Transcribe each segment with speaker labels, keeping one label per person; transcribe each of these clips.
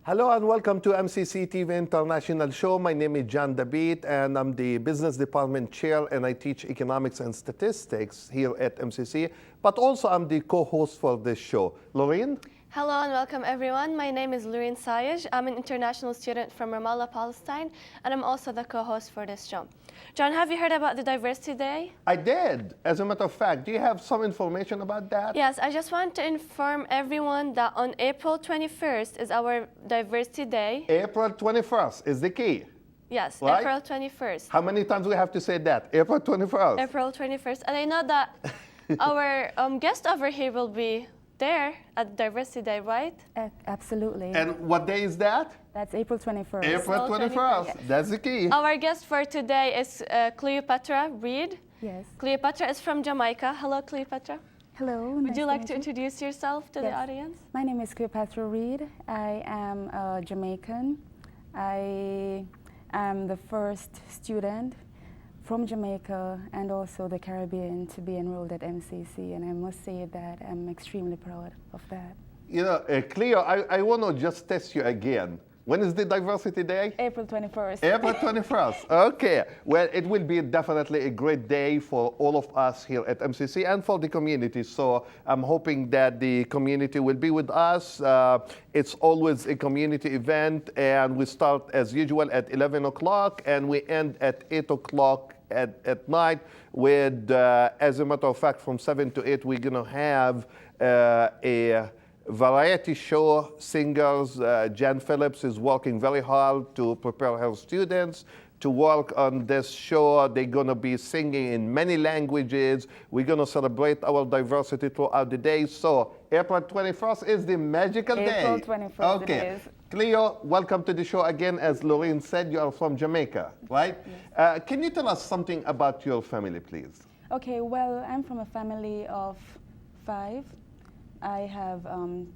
Speaker 1: Hello and welcome to MCC TV International Show. My name is Dabeet and I'm the Business Department Chair and I teach Economics and Statistics here at MCC, but also I'm the co-host for this show. Loureen?
Speaker 2: Hello and welcome everyone. My name is Loureen Sayej. I'm an international student from Ramallah, Palestine, and I'm also the co-host for this show. John, have you heard about the Diversity Day?
Speaker 1: I did. As a matter of fact, do you have some information about that?
Speaker 2: Yes, I just want to inform everyone that on April 21st is our Diversity Day.
Speaker 1: April 21st is the key.
Speaker 2: Yes,
Speaker 1: right?
Speaker 2: April 21st.
Speaker 1: How many times do we have to say that? April 21st.
Speaker 2: April 21st. And I know that our guest over here will be there at Diversity Day, right?
Speaker 3: Absolutely.
Speaker 1: And what day is that?
Speaker 3: That's April 21st.
Speaker 1: April 21st.
Speaker 2: Yes.
Speaker 1: That's the key.
Speaker 2: Our guest for today is Cleopathra Reid.
Speaker 3: Yes.
Speaker 2: Cleopathra is from Jamaica. Hello, Cleopathra.
Speaker 3: Hello.
Speaker 2: Would you like to introduce yourself to the
Speaker 3: Yes.
Speaker 2: audience?
Speaker 3: My name is Cleopathra Reid. I am a Jamaican. I am the first student from Jamaica and also the Caribbean to be enrolled at MCC, and I must say that I'm extremely proud of that.
Speaker 1: You know, Cleo, I want to just test you again. When is the Diversity Day?
Speaker 3: April 21st.
Speaker 1: April 21st. Okay. Well, it will be definitely a great day for all of us here at MCC and for the community. So I'm hoping that the community will be with us. It's always a community event, and we start as usual at 11 o'clock and we end at 8 o'clock at night with, as a matter of fact, from 7 to 8, we're going to have a variety show. Singers, Jan Phillips is working very hard to prepare her students to work on this show. They're going to be singing in many languages. We're going to celebrate our diversity throughout the day. So April 21st is the magical day.
Speaker 3: April 21st
Speaker 1: okay.
Speaker 3: it is.
Speaker 1: Cleo, welcome to the show again. As Loureen said, you are from Jamaica, right?
Speaker 3: Yes.
Speaker 1: Can you tell us something about your family, please?
Speaker 3: Okay, well, I'm from a family of 5. I have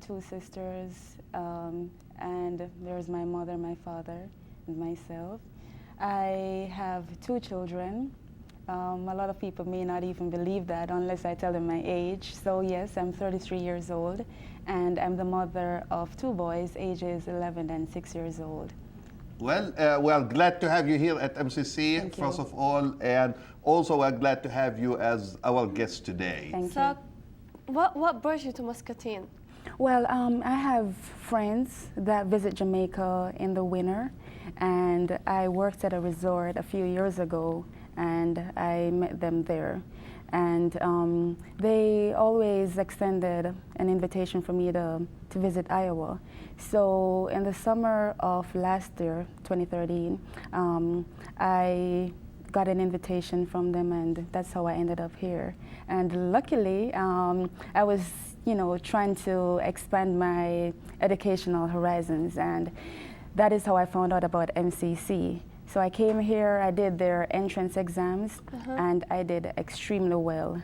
Speaker 3: 2 sisters, and there's my mother, my father, and myself. I have 2 children. A lot of people may not even believe that unless I tell them my age. So yes, I'm 33 years old, and I'm the mother of 2 boys, ages 11 and 6 years old.
Speaker 1: Well, we're glad to have you here at MCC,
Speaker 3: Thank you.
Speaker 1: first of all, and also we're glad to have you as our guest today.
Speaker 3: Thank you.
Speaker 2: So, what brought you to Muscatine?
Speaker 3: Well, I have friends that visit Jamaica in the winter, and I worked at a resort a few years ago, and I met them there. And they always extended an invitation for me to visit Iowa. So in the summer of last year, 2013, I got an invitation from them, and that's how I ended up here. And luckily, I was, trying to expand my educational horizons, and that is how I found out about MCC. So I came here, I did their entrance exams, and I did extremely well.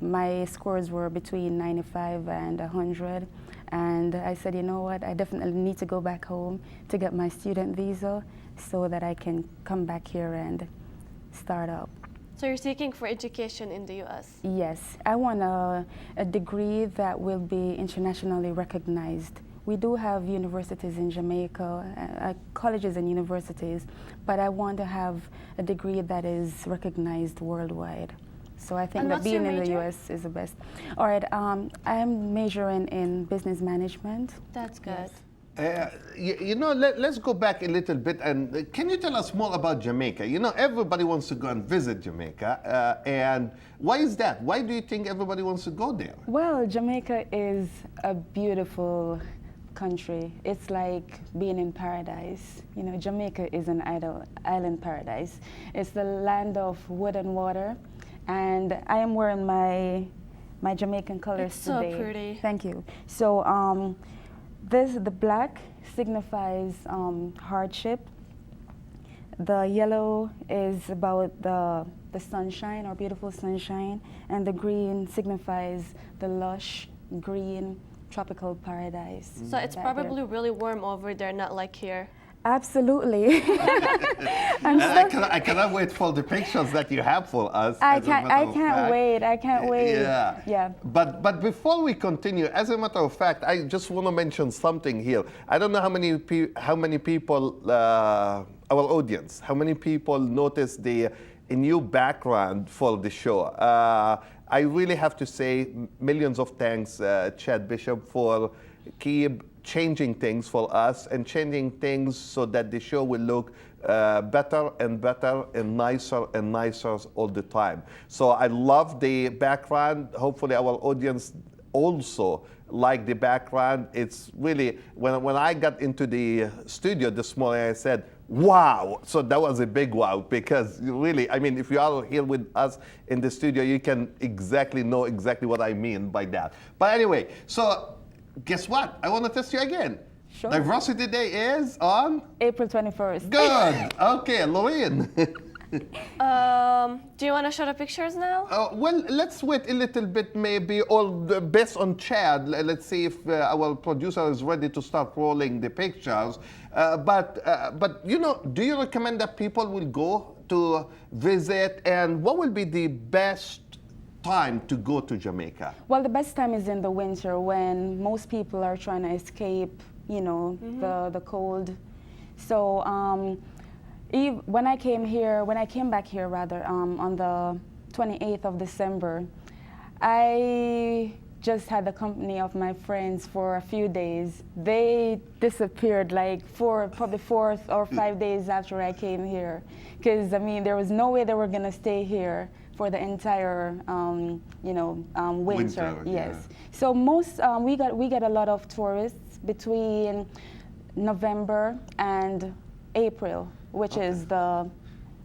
Speaker 3: My scores were between 95 and 100, and I said, you know what, I definitely need to go back home to get my student visa so that I can come back here and start up.
Speaker 2: So you're seeking for education in the U.S.?
Speaker 3: Yes, I want a degree that will be internationally recognized. We do have universities in Jamaica, colleges and universities, but I want to have a degree that is recognized worldwide. So I think
Speaker 2: And
Speaker 3: that
Speaker 2: what's your
Speaker 3: being in the
Speaker 2: major?
Speaker 3: US is the best. All right, I'm majoring in business management.
Speaker 2: That's good.
Speaker 3: Yes.
Speaker 1: Let's go back a little bit, and can you tell us more about Jamaica? Everybody wants to go and visit Jamaica, and why is that? Why do you think everybody wants to go there?
Speaker 3: Well, Jamaica is a beautiful country. It's like being in paradise. Jamaica is an island paradise. It's the land of wood and water, and I am wearing my Jamaican colors
Speaker 2: It's so
Speaker 3: today.
Speaker 2: pretty.
Speaker 3: Thank you. So the black signifies hardship. The yellow is about the sunshine, or beautiful sunshine, and the green signifies the lush green tropical paradise.
Speaker 2: So it's
Speaker 3: that
Speaker 2: probably really warm over there, not like here.
Speaker 3: Absolutely. I'm
Speaker 1: And
Speaker 3: so
Speaker 1: I cannot wait for the pictures that you have for us.
Speaker 3: I
Speaker 1: as a
Speaker 3: can't.
Speaker 1: matter
Speaker 3: I
Speaker 1: of
Speaker 3: can't
Speaker 1: fact.
Speaker 3: wait. I can't wait.
Speaker 1: Yeah.
Speaker 3: Yeah.
Speaker 1: But before we continue, as a matter of fact, I just want to mention something here. I don't know how many people, our audience, how many people noticed the a new background for the show. I really have to say millions of thanks, Chad Bishop, for keep changing things for us and changing things so that the show will look better and better and nicer all the time. So I love the background. Hopefully our audience also like the background. It's really, when I got into the studio this morning, I said, wow. So that was a big wow, because really, I mean, if you are here with us in the studio, you can know exactly what I mean by that. But anyway, so guess what? I want to test you again.
Speaker 3: Sure.
Speaker 1: Diversity Day is on?
Speaker 3: April 21st.
Speaker 1: Good. Okay, Loureen.
Speaker 2: Do you want to show the pictures now?
Speaker 1: Well, let's wait a little bit, maybe, or based on Chad. Let's see if our producer is ready to start rolling the pictures. But you know, do you recommend that people will go to visit, and what will be the best time to go to Jamaica?
Speaker 3: Well, the best time is in the winter when most people are trying to escape, you know, the cold. So when I came back here rather, on the 28th of December, I just had the company of my friends for a few days. They disappeared like probably 4 or 5 days after I came here, because I mean there was no way they were gonna stay here for the entire winter. Yes.
Speaker 1: Yeah.
Speaker 3: So we get a lot of tourists between November and April, which is the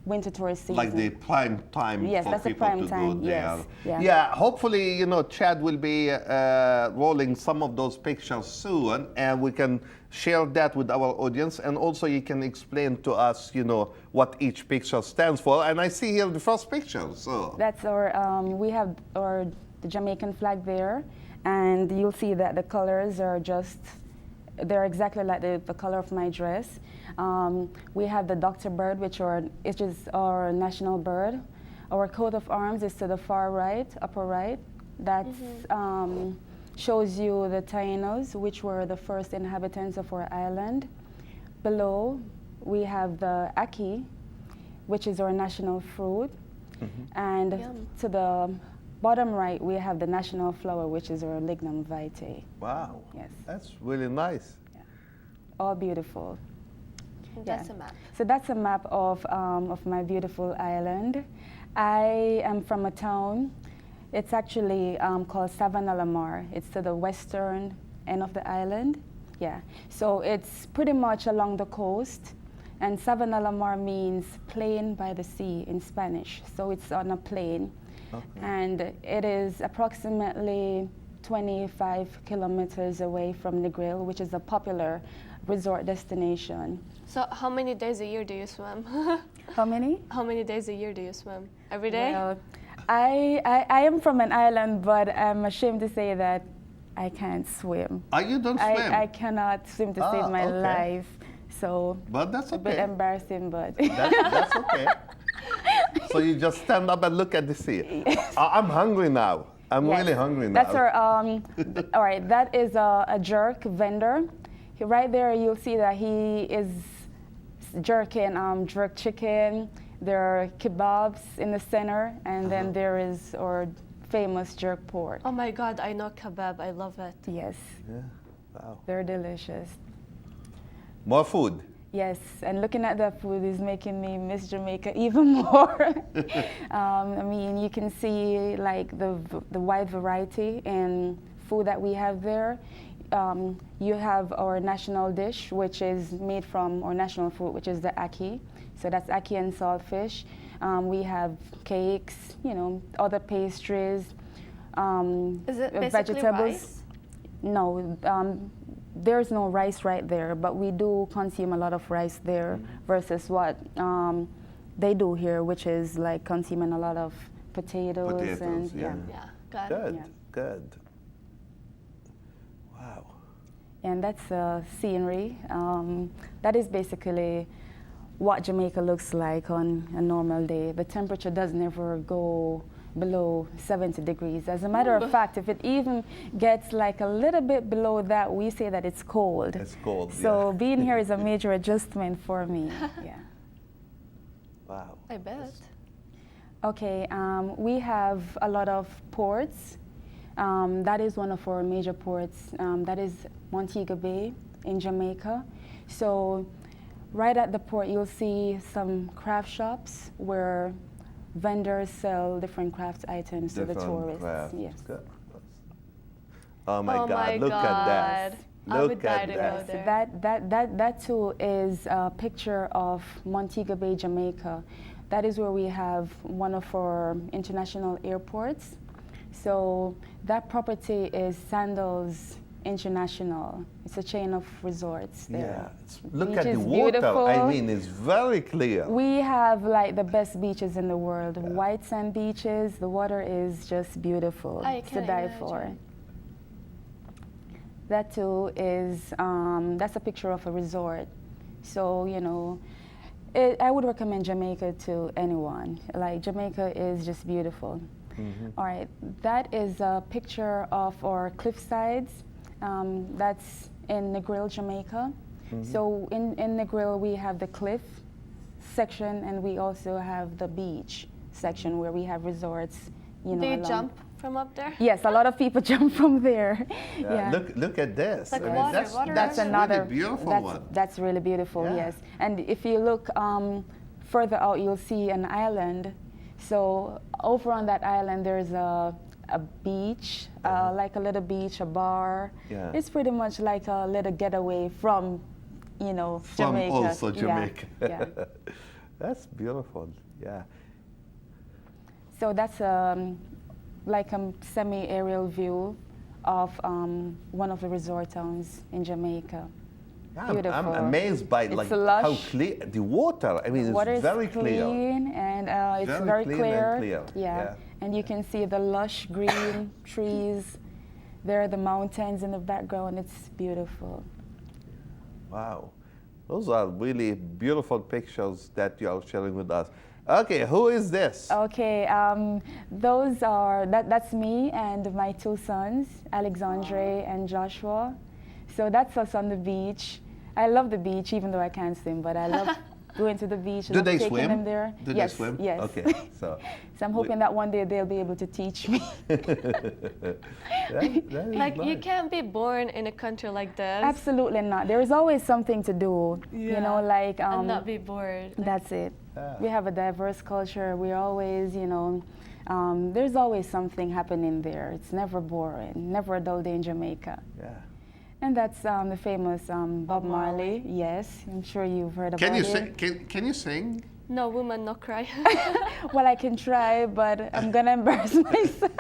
Speaker 3: winter tourist season.
Speaker 1: Like the prime time
Speaker 3: Yes,
Speaker 1: for
Speaker 3: that's the
Speaker 1: people
Speaker 3: prime
Speaker 1: to
Speaker 3: time,
Speaker 1: go there.
Speaker 3: yes, yeah.
Speaker 1: Yeah, hopefully, you know, Chad will be rolling some of those pictures soon, and we can share that with our audience, and also you can explain to us, you know, what each picture stands for. And I see here the first picture, so.
Speaker 3: That's we have the Jamaican flag there, and you'll see that the colors are they're exactly like the color of my dress. We have the Dr. Bird, which is our national bird. Our coat of arms is to the far right, upper right. That shows you the Tainos, which were the first inhabitants of our island. Below, we have the Ackee, which is our national fruit. And
Speaker 2: Yum.
Speaker 3: to the bottom right, we have the national flower, which is our Lignum vitae.
Speaker 1: Wow.
Speaker 3: Yes.
Speaker 1: That's really nice.
Speaker 3: All beautiful.
Speaker 2: And that's a map.
Speaker 3: So that's a map of my beautiful island. I am from a town. It's actually called Savannah-la-Mar. It's to the western end of the island. Yeah. So it's pretty much along the coast. And Savannah-la-Mar means plain by the sea in Spanish. So it's on a plain.
Speaker 1: Okay.
Speaker 3: And it is approximately 25 kilometers away from Negril, which is a popular resort destination.
Speaker 2: So how many days a year do you swim?
Speaker 3: How many?
Speaker 2: How many days a year do you swim? Every day?
Speaker 3: Well, I am from an island, but I'm ashamed to say that I can't swim.
Speaker 1: You don't swim?
Speaker 3: I cannot swim to save my
Speaker 1: okay.
Speaker 3: life. So
Speaker 1: But that's
Speaker 3: a bit
Speaker 1: okay.
Speaker 3: embarrassing, but
Speaker 1: That's okay. So you just stand up and look at the sea. I'm hungry now. I'm
Speaker 3: Yes.
Speaker 1: really hungry now.
Speaker 3: That's our, all right, that is a jerk vendor. Right there, you'll see that he is jerking jerk chicken. There are kebabs in the center, and then there is our famous jerk pork.
Speaker 2: Oh my God, I know kebab. I love it.
Speaker 3: Yes,
Speaker 1: Yeah. Wow.
Speaker 3: they're delicious.
Speaker 1: More food.
Speaker 3: Yes, and looking at that food is making me miss Jamaica even more. I mean, you can see like the wide variety in food that we have there. You have our national dish, which is made from our national food, which is the ackee. So that's ackee and saltfish. We have cakes, you know, other pastries.
Speaker 2: Is it basically
Speaker 3: vegetables.
Speaker 2: rice?
Speaker 3: No, there's no rice right there, but we do consume a lot of rice there versus what they do here, which is like consuming a lot of potatoes and
Speaker 1: yeah.
Speaker 2: Yeah, got it.
Speaker 1: Good,
Speaker 3: Yeah.
Speaker 1: good. Wow.
Speaker 3: And that's scenery. That is basically what Jamaica looks like on a normal day. The temperature does never go below 70 degrees. As a matter of fact, if it even gets like a little bit below that, we say that it's cold.
Speaker 1: It's cold,
Speaker 3: So
Speaker 1: yeah.
Speaker 3: being here is a major adjustment for me. Yeah.
Speaker 1: Wow.
Speaker 2: I bet.
Speaker 3: Okay, we have a lot of ports. That is one of our major ports. That is Montego Bay in Jamaica. So right at the port, you'll see some craft shops where vendors sell different craft items to the tourists.
Speaker 1: Crafts.
Speaker 3: Yes.
Speaker 1: Good. Oh my
Speaker 2: Oh
Speaker 1: God!
Speaker 2: my
Speaker 1: Look at that!
Speaker 2: God. I would
Speaker 1: Look
Speaker 2: die
Speaker 1: at
Speaker 2: to go
Speaker 1: that!
Speaker 2: there.
Speaker 3: That too is a picture of Montego Bay, Jamaica. That is where we have one of our international airports. So that property is Sandals International. It's a chain of resorts there.
Speaker 1: Yeah. Look
Speaker 3: Beach
Speaker 1: at the
Speaker 3: is
Speaker 1: water.
Speaker 3: beautiful.
Speaker 1: I mean, it's very clear.
Speaker 3: We have like the best beaches in the world. White sand beaches. The water is just beautiful
Speaker 2: I
Speaker 3: to
Speaker 2: can
Speaker 3: die for.
Speaker 2: imagine.
Speaker 3: That too is, that's a picture of a resort. So, you know, I would recommend Jamaica to anyone. Like, Jamaica is just beautiful. All right, that is a picture of our cliff sides. That's in Negril, Jamaica. So in Negril, we have the cliff section, and we also have the beach section where we have resorts, you know.
Speaker 2: Do you
Speaker 3: along-
Speaker 2: jump from up there?
Speaker 3: Yes, a lot of people jump from there. Yeah.
Speaker 1: Look at this.
Speaker 2: Like
Speaker 1: I mean,
Speaker 2: water,
Speaker 1: that's
Speaker 2: water.
Speaker 1: that's
Speaker 3: That's another
Speaker 1: really beautiful
Speaker 3: that's,
Speaker 1: one.
Speaker 3: That's really beautiful,
Speaker 1: Yeah.
Speaker 3: yes. And if you look further out, you'll see an island. So over on that island, there's a beach, like a little beach, a bar.
Speaker 1: Yeah.
Speaker 3: It's pretty much like a little getaway from, you know,
Speaker 1: From
Speaker 3: Jamaica.
Speaker 1: also
Speaker 3: Yeah,
Speaker 1: Jamaica.
Speaker 3: yeah.
Speaker 1: That's beautiful. Yeah.
Speaker 3: So that's like a semi-aerial view of one of the resort towns in Jamaica.
Speaker 1: I'm
Speaker 3: Beautiful.
Speaker 1: amazed by
Speaker 3: It's
Speaker 1: like
Speaker 3: lush.
Speaker 1: how clear the water. I mean,
Speaker 3: Water
Speaker 1: it's
Speaker 3: is
Speaker 1: very clear.
Speaker 3: clean and it's
Speaker 1: Very
Speaker 3: very
Speaker 1: clean
Speaker 3: clear.
Speaker 1: and clear, yeah.
Speaker 3: And you can see the lush green trees. There are the mountains in the background. It's beautiful.
Speaker 1: Wow, those are really beautiful pictures that you are sharing with us. Okay, who is this?
Speaker 3: Okay, those are that's me and my two sons, Alexandre and Joshua. So that's us on the beach. I love the beach, even though I can't swim, but I love going to the beach.
Speaker 1: Do
Speaker 3: love
Speaker 1: they
Speaker 3: taking
Speaker 1: swim?
Speaker 3: them there.
Speaker 1: Do
Speaker 3: Yes,
Speaker 1: they swim?
Speaker 3: yes.
Speaker 1: Okay, so.
Speaker 3: So I'm hoping that one day they'll be able to teach me.
Speaker 1: that is
Speaker 2: Like, you
Speaker 1: nice.
Speaker 2: can't be born in a country like this
Speaker 3: Absolutely not. There is always something to do. You know, like
Speaker 2: and not be bored. Like,
Speaker 3: that's it.
Speaker 1: Yeah.
Speaker 3: We have a diverse culture. We're always, you know, there's always something happening there. It's never boring. Never a dull day in Jamaica.
Speaker 1: Yeah.
Speaker 3: And that's the famous Bob Marley. Yes, I'm sure you've heard about
Speaker 1: Can you
Speaker 3: it.
Speaker 1: sing? Can you sing?
Speaker 2: no woman, no cry.
Speaker 3: Well, I can try, but I'm gonna embarrass myself.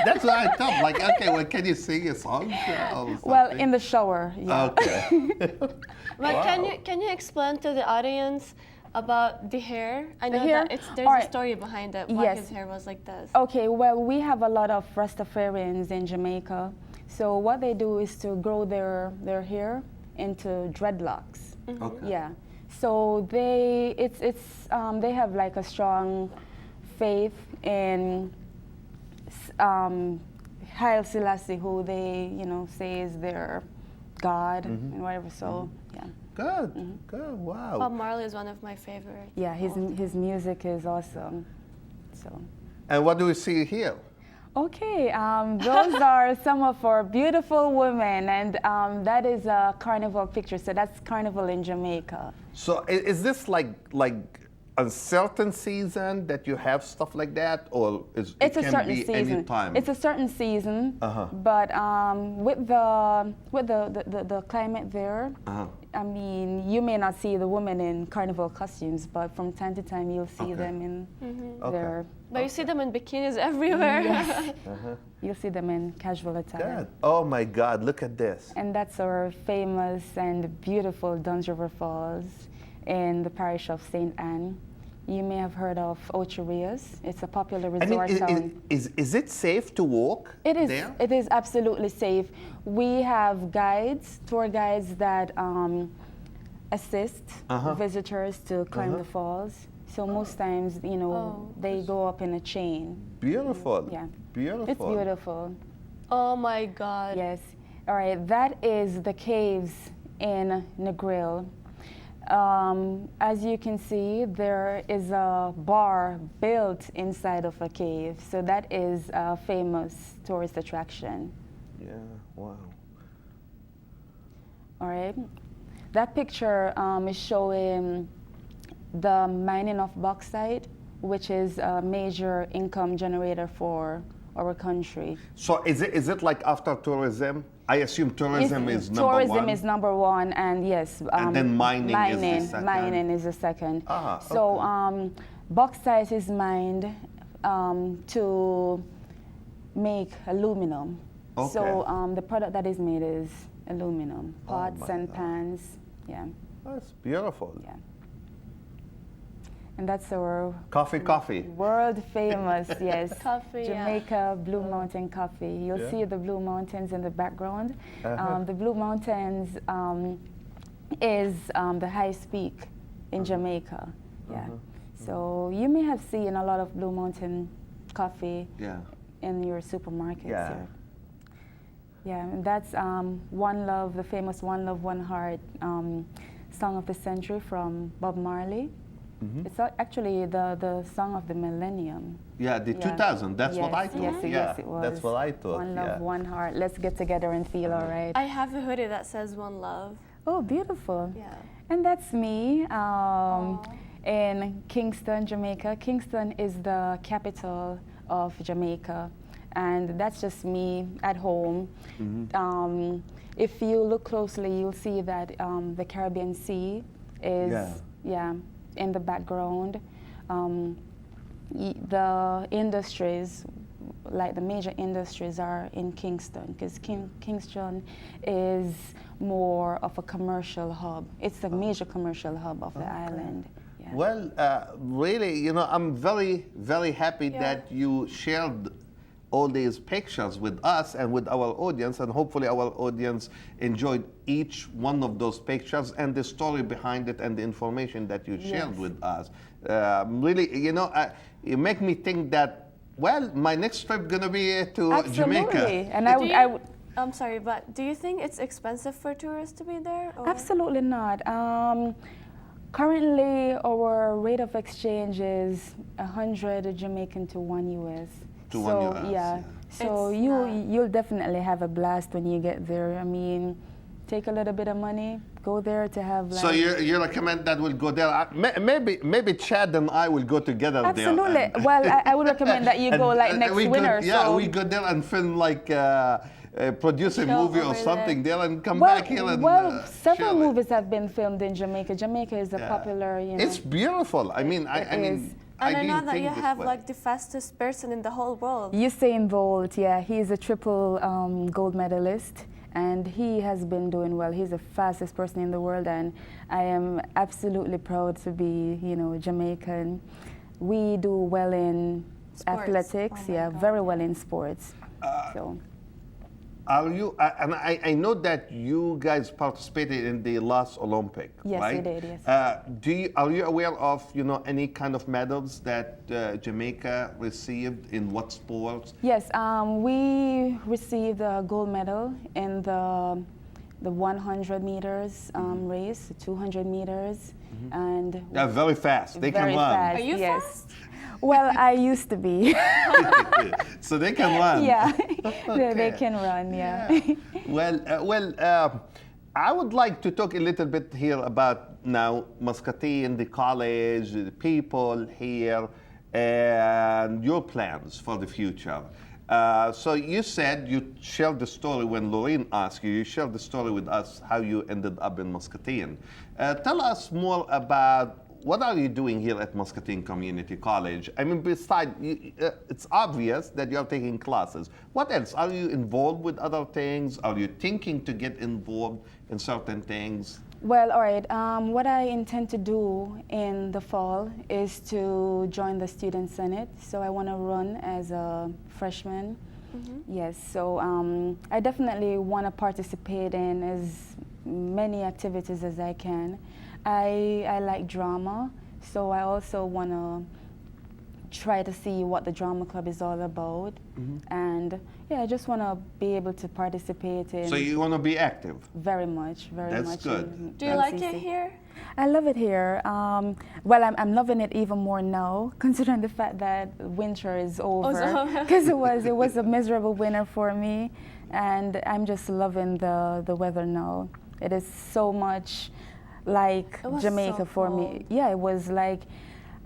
Speaker 1: That's what I thought. Like, okay, well, can you sing a song? Or
Speaker 3: Well,
Speaker 1: something?
Speaker 3: in the shower. Yeah.
Speaker 1: Okay.
Speaker 2: But
Speaker 1: Wow.
Speaker 2: can you explain to the audience about the hair? I know
Speaker 3: hair?
Speaker 2: that there's
Speaker 3: All
Speaker 2: a
Speaker 3: right.
Speaker 2: story behind it. Why
Speaker 3: Yes.
Speaker 2: his hair was like this.
Speaker 3: Okay, well, we have a lot of Rastafarians in Jamaica. So what they do is to grow their hair into dreadlocks.
Speaker 1: Okay.
Speaker 3: Yeah. So they they have like a strong faith in Haile Selassie, who they say is their God and whatever. So yeah.
Speaker 1: Good. Good. Wow.
Speaker 2: Bob Marley is one of my favorites.
Speaker 3: Yeah, his music is awesome. So.
Speaker 1: And what do we see here?
Speaker 3: Okay, those are some of our beautiful women, and that is a carnival picture. So that's carnival in Jamaica.
Speaker 1: So is this like a certain season that you have stuff like that, or
Speaker 3: It's
Speaker 1: it
Speaker 3: a
Speaker 1: can
Speaker 3: certain
Speaker 1: be
Speaker 3: season.
Speaker 1: any time?
Speaker 3: It's a certain season,
Speaker 1: Uh-huh.
Speaker 3: but with the climate there,
Speaker 1: Uh-huh.
Speaker 3: I mean, you may not see the women in carnival costumes, but from time to time you'll see
Speaker 1: Okay.
Speaker 3: them in
Speaker 1: Okay.
Speaker 3: their.
Speaker 2: But you see them in bikinis everywhere.
Speaker 3: Yes. You'll see them in casual attire.
Speaker 1: Good. Oh my God! Look at this.
Speaker 3: And that's our famous and beautiful Duns River Falls in the parish of St. Anne. You may have heard of Ocherias. It's a popular
Speaker 1: I mean,
Speaker 3: resort town.
Speaker 1: is it safe to walk
Speaker 3: It is.
Speaker 1: there?
Speaker 3: It is absolutely safe. We have guides, tour guides that assist visitors to climb the falls. So most times, you know, they go up in a chain.
Speaker 1: Beautiful.
Speaker 3: Yeah.
Speaker 1: Beautiful.
Speaker 3: It's beautiful.
Speaker 2: Oh my God.
Speaker 3: Yes. All right. That is the caves in Negril. As you can see, there is a bar built inside of a cave. So that is a famous tourist attraction.
Speaker 1: Yeah. Wow.
Speaker 3: All right. That picture is showing the mining of bauxite, which is a major income generator for our country.
Speaker 1: So is it like after tourism? I assume tourism is number one.
Speaker 3: Tourism is number one, and yes.
Speaker 1: And then mining is the second.
Speaker 3: Mining is the second.
Speaker 1: Ah,
Speaker 3: so
Speaker 1: okay.
Speaker 3: Bauxite is mined to make aluminum.
Speaker 1: Okay.
Speaker 3: So the product that is made is aluminum, pots
Speaker 1: my
Speaker 3: and
Speaker 1: God.
Speaker 3: pans. Yeah,
Speaker 1: That's beautiful.
Speaker 3: yeah. And that's our
Speaker 1: Coffee.
Speaker 3: world famous, yes.
Speaker 2: Coffee, yeah.
Speaker 3: Jamaica Blue Mountain coffee. You'll
Speaker 1: Yeah.
Speaker 3: see the Blue Mountains in the background. The Blue Mountains is the highest peak in Jamaica. Yeah. So you may have seen a lot of Blue Mountain coffee
Speaker 1: Yeah.
Speaker 3: in your supermarkets
Speaker 1: Yeah.
Speaker 3: here. Yeah, and that's One Love, the famous One Love, One Heart song of the century from Bob Marley. It's actually the song of the millennium.
Speaker 1: Yeah, the 2000. That's what I thought.
Speaker 3: Yes,
Speaker 1: yeah,
Speaker 3: yes, it was.
Speaker 1: That's what I thought.
Speaker 3: One love,
Speaker 1: yeah.
Speaker 3: one heart. Let's get together and feel all right.
Speaker 2: I have a hoodie that says One Love.
Speaker 3: Oh, beautiful.
Speaker 2: Yeah.
Speaker 3: And that's me in Kingston, Jamaica. Kingston is the capital of Jamaica. And that's just me at home. If you look closely, you'll see that the Caribbean Sea is in the background. The industries, like the major industries, are in Kingston, because Kingston is more of a commercial hub. It's a major commercial hub of the island. Yeah.
Speaker 1: Well, really, you know, I'm very, very happy that you shared all these pictures with us and with our audience, and hopefully our audience enjoyed each one of those pictures and the story behind it and the information that you shared with us. Really, you know, you make me think that, well, my next trip gonna be to
Speaker 3: Absolutely.
Speaker 1: Jamaica.
Speaker 3: And I would.
Speaker 2: I'm sorry, but do you think it's expensive for tourists to be there? Or?
Speaker 3: Absolutely not. Currently, our rate of exchange is 100 Jamaican to 1 US.
Speaker 1: To
Speaker 3: so,
Speaker 1: 1 US,
Speaker 3: yeah. So you'll definitely have a blast when you get there. I mean, take a little bit of money, go there to have.
Speaker 1: So you recommend that we'll go there? Maybe Chad and I will go together there.
Speaker 3: Absolutely. Well, I would recommend that you go like next winter.
Speaker 1: We go there and film like. Produce a movie or something there and come back here and
Speaker 3: several
Speaker 1: share it.
Speaker 3: movies have been filmed in Jamaica. Jamaica is a popular, you know.
Speaker 1: It's beautiful. I mean, I mean,
Speaker 2: And I know
Speaker 1: didn't
Speaker 2: that
Speaker 1: think
Speaker 2: you
Speaker 1: this
Speaker 2: have
Speaker 1: way.
Speaker 2: like the fastest person in the whole world.
Speaker 3: Usain Bolt, yeah, he's a triple gold medalist, and he has been doing well. He's the fastest person in the world, and I am absolutely proud to be, you know, Jamaican. We do well in athletics, very well in sports. So.
Speaker 1: Are you? And I know that you guys participated in the last Olympic,
Speaker 3: yes,
Speaker 1: right?
Speaker 3: Yes, we did. Yes.
Speaker 1: Are you aware of any kind of medals that Jamaica received in what sports?
Speaker 3: Yes, we received a gold medal in the 100 meters race, 200 meters, and
Speaker 1: they're very fast. They can run.
Speaker 3: Fast,
Speaker 2: Are you fast?
Speaker 3: Well, I used to be.
Speaker 1: So they can run.
Speaker 3: Yeah,
Speaker 1: Okay.
Speaker 3: they can run. Yeah.
Speaker 1: Well, I would like to talk a little bit here about now Muscatine, the college, the people here, and your plans for the future. So you said you shared the story when Loureen asked you. You shared the story with us how you ended up in Muscatine. Tell us more about what are you doing here at Muscatine Community College? I mean, besides, it's obvious that you're taking classes. What else? Are you involved with other things? Are you thinking to get involved in certain things?
Speaker 3: Well, all right. What I intend to do in the fall is to join the Student Senate. So I want to run as a freshman. Yes, so I definitely want to participate in as many activities as I can. I like drama, so I also want to try to see what the drama club is all about. And yeah, I just want to be able to participate in.
Speaker 1: So you want to be active?
Speaker 3: Very much, very much.
Speaker 1: That's good.
Speaker 2: Do you like it here?
Speaker 3: I love it here. Well, I'm loving it even more now, considering the fact that winter is over. Because it was a miserable winter for me, and I'm just loving the weather now. It is so much like Jamaica
Speaker 2: so
Speaker 3: for me.
Speaker 2: cold.
Speaker 3: Yeah, it was like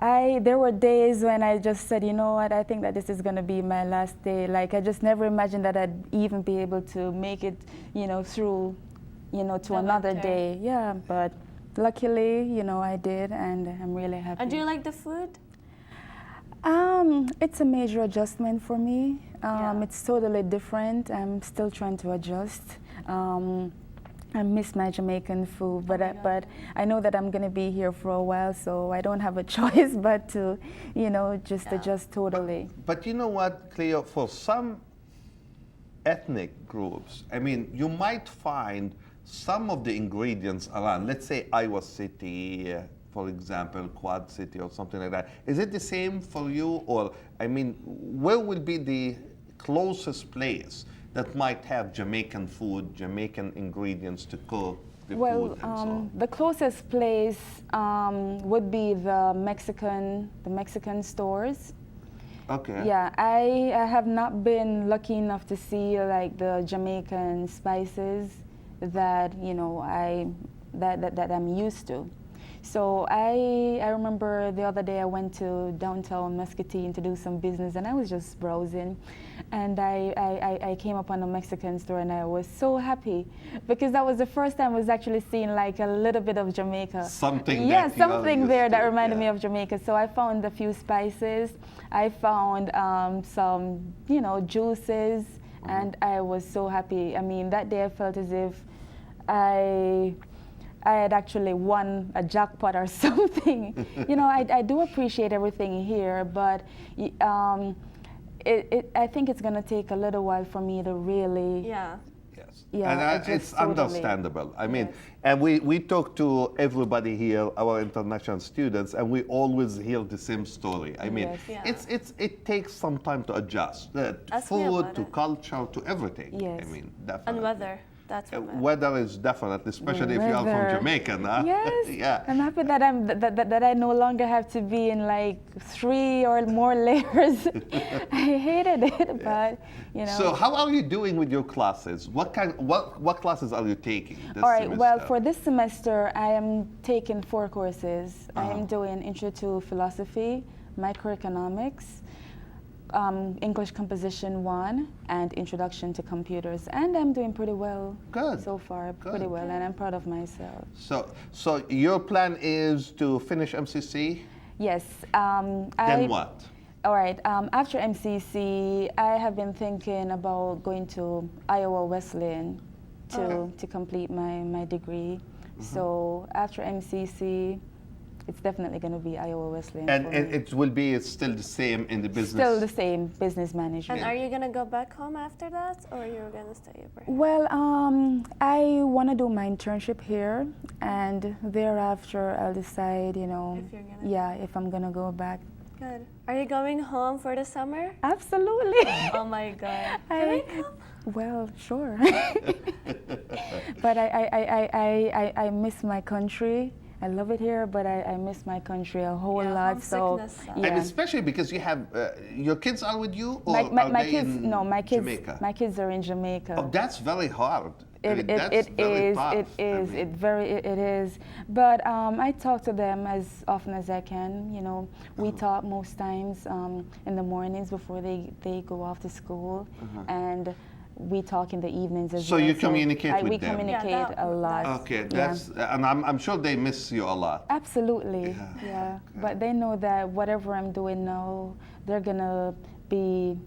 Speaker 3: there were days when I just said, you know what, I think that this is going to be my last day. Like, I just never imagined that I'd even be able to make it, through, to another day. Yeah, but luckily, I did, and I'm really happy.
Speaker 2: And do you like the food?
Speaker 3: It's a major adjustment for me.
Speaker 2: Yeah.
Speaker 3: It's totally different. I'm still trying to adjust. I miss my Jamaican food, but I know that I'm going to be here for a while, so I don't have a choice but to, just adjust totally.
Speaker 1: But you know what, Cleo, for some ethnic groups, I mean, you might find some of the ingredients around, let's say Iowa City, for example, Quad City or something like that. Is it the same for you? Or, I mean, where will be the closest place that might have Jamaican food, Jamaican ingredients to cook the food and so on?
Speaker 3: The closest place would be the Mexican stores.
Speaker 1: Okay.
Speaker 3: Yeah, I have not been lucky enough to see like the Jamaican spices that that I'm used to. So I remember the other day I went to downtown Muscatine to do some business, and I was just browsing, and I came upon a Mexican store, and I was so happy because that was the first time I was actually seeing like a little bit of Jamaica.
Speaker 1: Something
Speaker 3: there that reminded me of Jamaica. So I found a few spices. I found some juices, and I was so happy. I mean, that day I felt as if I had actually won a jackpot or something. I do appreciate everything here, but I think it's going to take a little while for me to really.
Speaker 2: Yeah.
Speaker 1: Yes.
Speaker 3: Yeah,
Speaker 1: And it's understandable. I mean, and we talk to everybody here, our international students, and we always hear the same story. I mean, it takes some time to adjust. Food, to culture, to everything.
Speaker 3: Yes.
Speaker 1: I mean, definitely.
Speaker 2: And weather. That's what
Speaker 1: weather is definitely, especially if you are from Jamaica, nah?
Speaker 3: Yes.
Speaker 1: Yeah.
Speaker 3: I'm happy that that I no longer have to be in like 3 or more layers. I hated it, but
Speaker 1: So how are you doing with your classes? What classes are you taking this
Speaker 3: All right.
Speaker 1: semester?
Speaker 3: Well, for this semester, I am taking 4 courses. I am doing Intro to Philosophy, Microeconomics, English Composition 1, and Introduction to Computers, and I'm doing pretty well.
Speaker 1: Good.
Speaker 3: So far, pretty well, and I'm proud of myself.
Speaker 1: So your plan is to finish MCC?
Speaker 3: Yes.
Speaker 1: Then what?
Speaker 3: All right. After MCC, I have been thinking about going to Iowa Wesleyan to complete my degree. So after MCC, it's definitely going to be Iowa Wesleyan.
Speaker 1: And it will be still the same in the business?
Speaker 3: Still the same, business management.
Speaker 2: And are you going to go back home after that, or you're going to stay over here?
Speaker 3: Well, I want to do my internship here, and thereafter I'll decide,
Speaker 2: If you're gonna.
Speaker 3: if I'm going to go back.
Speaker 2: Good. Are you going home for the summer?
Speaker 3: Absolutely.
Speaker 2: Oh my God. Can I come?
Speaker 3: Well, sure. But I miss my country. I love it here, but I miss my country a whole lot. So
Speaker 2: homesickness.
Speaker 1: And especially because you have your kids are with you, or
Speaker 3: my
Speaker 1: they
Speaker 3: kids,
Speaker 1: in
Speaker 3: no, my kids,
Speaker 1: Jamaica?
Speaker 3: my kids are in Jamaica.
Speaker 1: Oh, that's very hard.
Speaker 3: It is. But I talk to them as often as I can. We talk most times in the mornings before they go off to school, and we talk in the evenings as
Speaker 1: So
Speaker 3: well.
Speaker 1: you communicate with
Speaker 3: we
Speaker 1: them?
Speaker 3: communicate
Speaker 2: Yeah,
Speaker 3: a lot.
Speaker 1: Okay,
Speaker 3: Yeah.
Speaker 1: that's and I'm sure they miss you a lot.
Speaker 3: Absolutely, yeah. But they know that whatever I'm doing now, they're gonna be,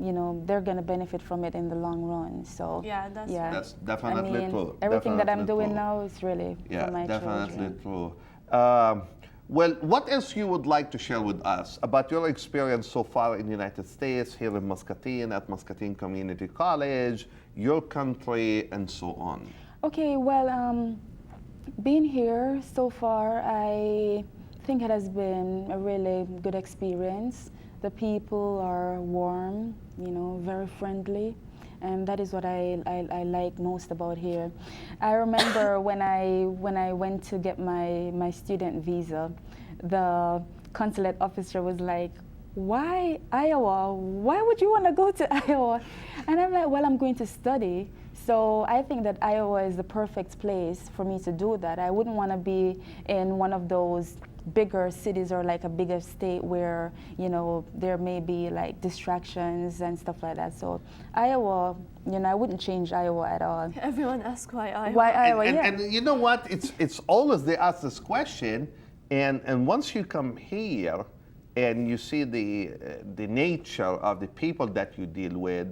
Speaker 3: they're gonna benefit from it in the long run. So
Speaker 2: Yeah, that's
Speaker 3: yeah.
Speaker 1: That's definitely
Speaker 3: I mean,
Speaker 1: true.
Speaker 3: everything that I'm
Speaker 1: Definitely
Speaker 3: doing
Speaker 1: true.
Speaker 3: now is really
Speaker 1: Yeah,
Speaker 3: for my
Speaker 1: definitely
Speaker 3: children.
Speaker 1: true. Well, what else you would like to share with us about your experience so far in the United States, here in Muscatine, at Muscatine Community College, your country, and so on?
Speaker 3: Okay, well, being here so far, I think it has been a really good experience. The people are warm, very friendly, and that is what I like most about here. I remember when I went to get my student visa, the consulate officer was like, "Why Iowa? Why would you want to go to Iowa?" And I'm like, "Well, I'm going to study." So I think that Iowa is the perfect place for me to do that. I wouldn't want to be in one of those bigger cities or like a bigger state where there may be like distractions and stuff like that. So Iowa, I wouldn't change Iowa at all.
Speaker 2: Everyone asks why Iowa.
Speaker 3: Why Iowa?
Speaker 1: And,
Speaker 3: Yeah.
Speaker 1: and you know what? It's always they ask this question, and once you come here and you see the nature of the people that you deal with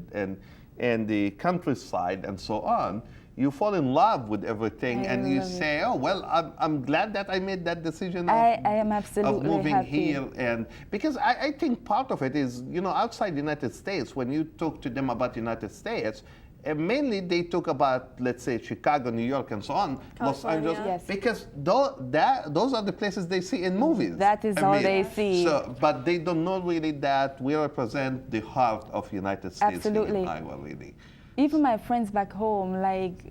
Speaker 1: and the countryside and so on, you fall in love with everything, and you say, "Oh well, I'm glad that I made that decision
Speaker 3: I am absolutely
Speaker 1: of moving
Speaker 3: happy.
Speaker 1: here." And because I think part of it is, outside the United States, when you talk to them about the United States, mainly they talk about, let's say, Chicago, New York, and so on, Los
Speaker 2: California.
Speaker 1: Angeles,
Speaker 3: Yes.
Speaker 1: because those are the places they see in movies.
Speaker 3: That is all they see.
Speaker 1: So, but they don't know really that we represent the heart of United States here
Speaker 3: Absolutely.
Speaker 1: in Iowa, really.
Speaker 3: Even my friends back home, like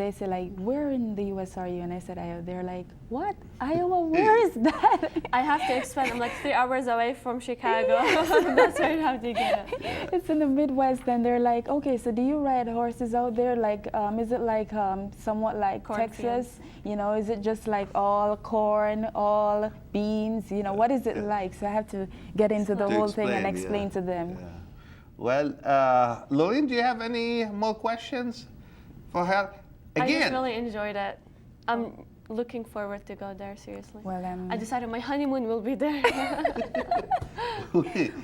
Speaker 3: they say, like, "Where in the U.S. are you?" And I said, "Iowa." They're like, "What? Iowa? Where is that?"
Speaker 2: I have to explain. I'm like 3 hours away from Chicago. That's where you have to get it.
Speaker 3: It's in the Midwest, and they're like, "Okay, so do you ride horses out there? Like, is it like somewhat like Texas? Is it just like all corn, all beans? What is it like?" So I have to get into the
Speaker 1: To
Speaker 3: whole thing and
Speaker 1: explain,
Speaker 3: explain to them.
Speaker 1: Yeah. Well, Loureen, do you have any more questions for her?
Speaker 2: I just
Speaker 1: Again,
Speaker 2: really enjoyed it. I'm looking forward to go there, seriously.
Speaker 3: Well,
Speaker 2: I decided my honeymoon will be there.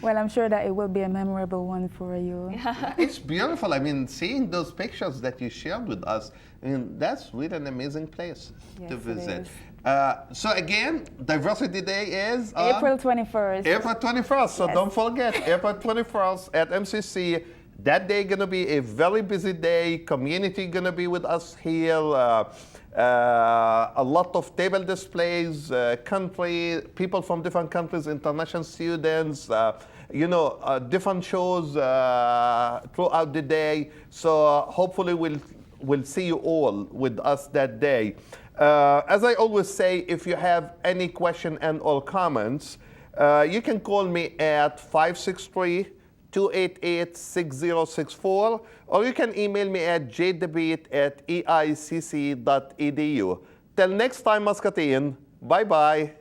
Speaker 3: well, I'm sure that it will be a memorable one for you.
Speaker 1: it's beautiful. I mean, seeing those pictures that you shared with us, that's really an amazing place
Speaker 3: Yes,
Speaker 1: to
Speaker 3: it
Speaker 1: visit.
Speaker 3: is.
Speaker 1: So again, Diversity Day is on
Speaker 3: April 21st.
Speaker 1: April 21st. So
Speaker 3: Yes.
Speaker 1: don't forget, April 21st at MCC. That day gonna be a very busy day. Community gonna be with us here. A lot of table displays, people from different countries, international students, different shows throughout the day. So hopefully we'll see you all with us that day. As I always say, if you have any question and or comments, you can call me at 563-288-6064, or you can email me at jdabeet@eicc.edu. Till next time, Muscatine, bye-bye.